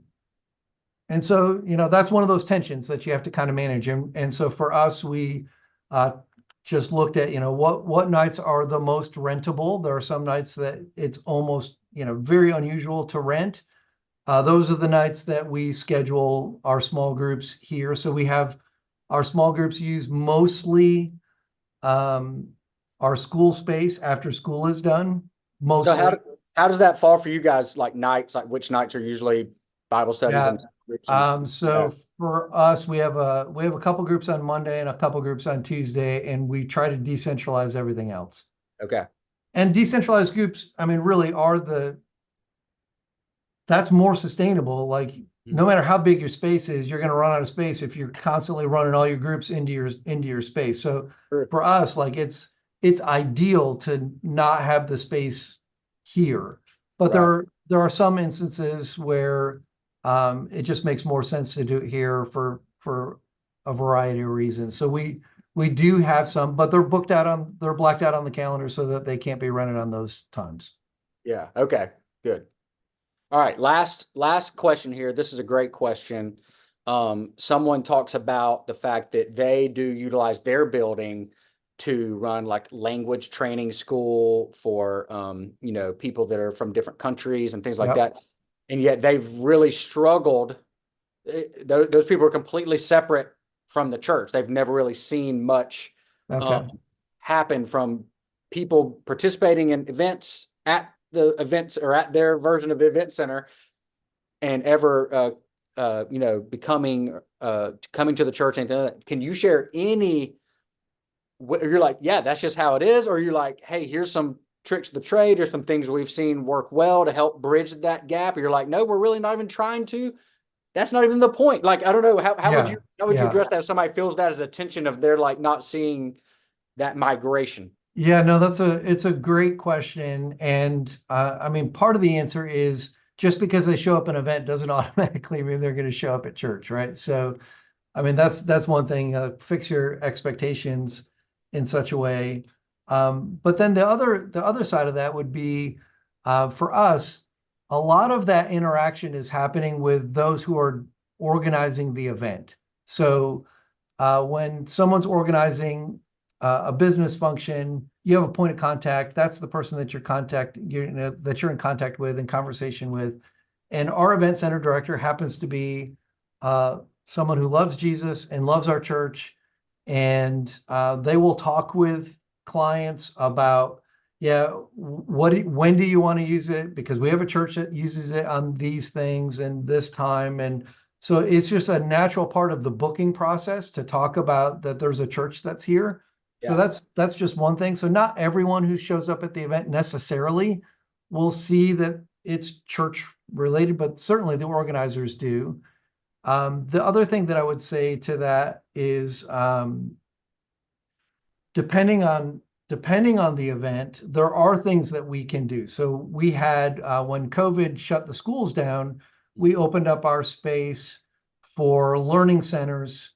and so, that's one of those tensions that you have to kind of manage. And so for us, we uh, just looked at, what nights are the most rentable. There are some nights that it's almost, very unusual to rent. Those are the nights that we schedule our small groups here. So we have our small groups use mostly um, our school space after school is done, So mostly. how does that fall for you guys? Like nights, like which nights are usually Bible studies Yeah. and groups and So for us, we have a couple groups on Monday and a couple groups on Tuesday, and we try to decentralize everything else. okay. And decentralized groups, I mean, really that's more sustainable. Like, no Mhm. matter how big your space is, you're going to run out of space if you're constantly running all your groups into your space. So Sure. for us, like, it's ideal to not have the space here. But there Right. are there are some instances where it just makes more sense to do it here for a variety of reasons. So we do have some, but they're blacked out on the calendar so that they can't be rented on those times. Yeah. Okay. Good. All right, last question here. This is a great question. Someone talks about the fact that they do utilize their building to run like language training school for people that are from different countries and things like Yep. that. And yet they've really struggled. Those people are completely separate from the church. They've never really seen much Okay. happen from people participating in events at the events or at their version of the event center and ever, becoming, coming to the church. And can you share any, you're like, yeah, that's just how it is? Or you're like, hey, here's some tricks of the trade or some things we've seen work well to help bridge that gap? Or you're like, no, we're really not even trying to. That's not even the point. Like, I don't know. How would you address that if somebody feels that as a tension of they're like not seeing that migration? Yeah, no, it's a great question. And I mean, part of the answer is just because they show up at an event doesn't automatically mean they're going to show up at church, right? So, I mean, that's one thing, fix your expectations in such a way. But then the other side of that would be for us, a lot of that interaction is happening with those who are organizing the event. So when someone's organizing a business function, you have a point of contact. That's the person that that you're in contact with and conversation with. And our event center director happens to be someone who loves Jesus and loves our church. And they will talk with clients about, when do you want to use it? Because we have a church that uses it on these things and this time. And so it's just a natural part of the booking process to talk about that there's a church that's here. So that's just one thing. So not everyone who shows up at the event necessarily will see that it's church related, but certainly the organizers do. The other thing that I would say to that is depending on the event, there are things that we can do. So we had when COVID shut the schools down, we opened up our space for learning centers,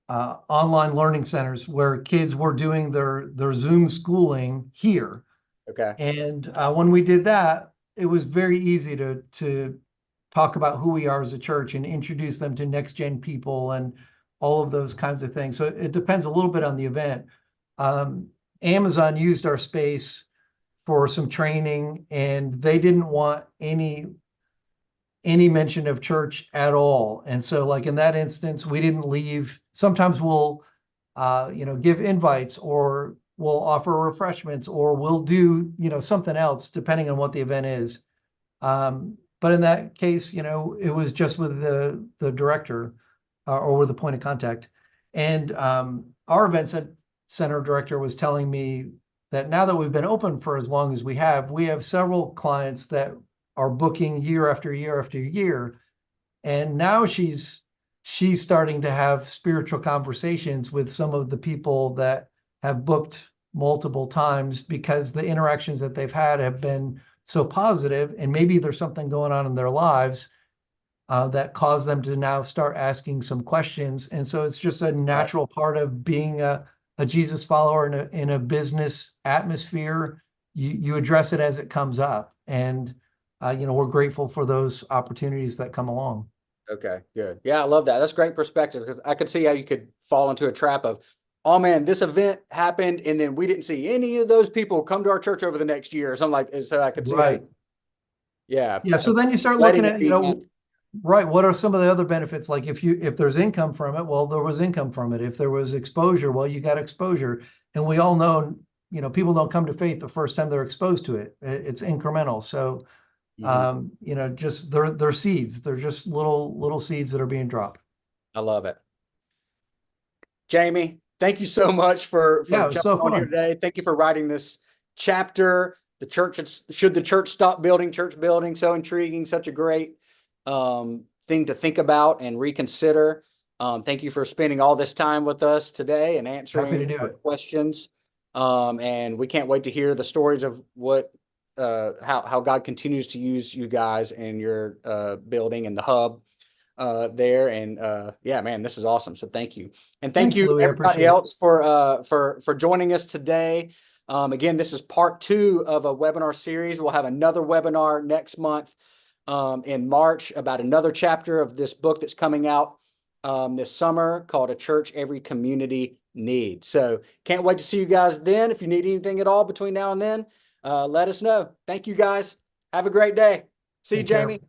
online learning centers where kids were doing their Zoom schooling here. Okay. And when we did that, it was very easy to talk about who we are as a church and introduce them to next gen people and all of those kinds of things. So it depends a little bit on the event. Amazon used our space for some training, and they didn't want any mention of church at all. And so like in that instance, we didn't leave. Sometimes we'll give invites, or we'll offer refreshments, or we'll do something else depending on what the event is. But in that case, it was just with the director or with the point of contact. And our event center director was telling me that now that we've been open for as long as we have several clients that are booking year after year after year. And now she's starting to have spiritual conversations with some of the people that have booked multiple times because the interactions that they've had have been so positive, and maybe there's something going on in their lives that caused them to now start asking some questions. And so it's just a natural part of being a Jesus follower in a business atmosphere. You address it as it comes up, and we're grateful for those opportunities that come along. Okay, good. Yeah, I love that. That's great perspective, because I could see how you could fall into a trap of, oh man, this event happened and then we didn't see any of those people come to our church over the next year or something like that. So I could see Right. Yeah. So then you start looking at, right, what are some of the other benefits? Like if there's income from it, well, there was income from it. If there was exposure, well, you got exposure. And we all know, people don't come to faith the first time they're exposed to it. It's incremental. So just they're seeds. They're just little seeds that are being dropped. I love it. Jamie, thank you so much for jumping on here today. Thank you for writing this chapter. Should the church stop building church building? So intriguing, such a great thing to think about and reconsider. Thank you for spending all this time with us today and answering our questions. And we can't wait to hear the stories of how God continues to use you guys in your building and the hub there. And yeah, man, this is awesome. So thank you. And thank you Louis, everybody else for joining us today. Again, this is part 2 of a webinar series. We'll have another webinar next month in March about another chapter of this book that's coming out this summer called A Church Every Community Needs. So can't wait to see you guys then. If you need anything at all between now and then, let us know. Thank you guys. Have a great day. See you, Jamie.